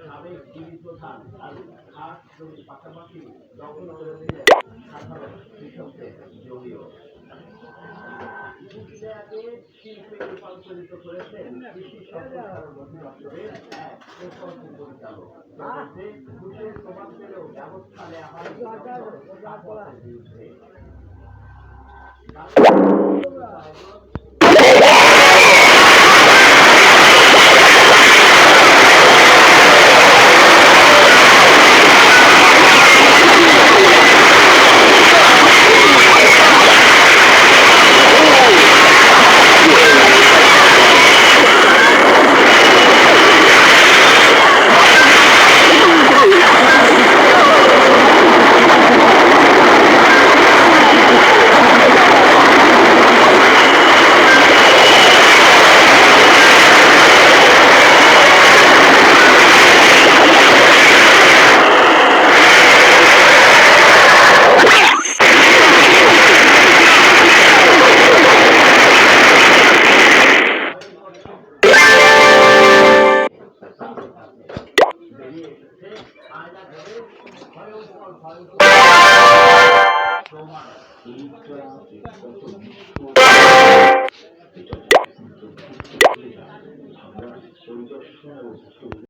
সাবেক ডিবি প্রধান আর খাস জমির পাশাপাশি দখল করেছিলেন সাধারণ কৃষকদের জমিও। শিল্পে রূপান্তরিত করেছেন কৃষি সম্প্রসারণ অধিদপ্তরের এক প্রকল্প পরিচালক। ঘুষের প্রভাব পেলেও ব্যবস্থা নেওয়া হয় বিরুদ্ধে। আমরা পরিদর্শন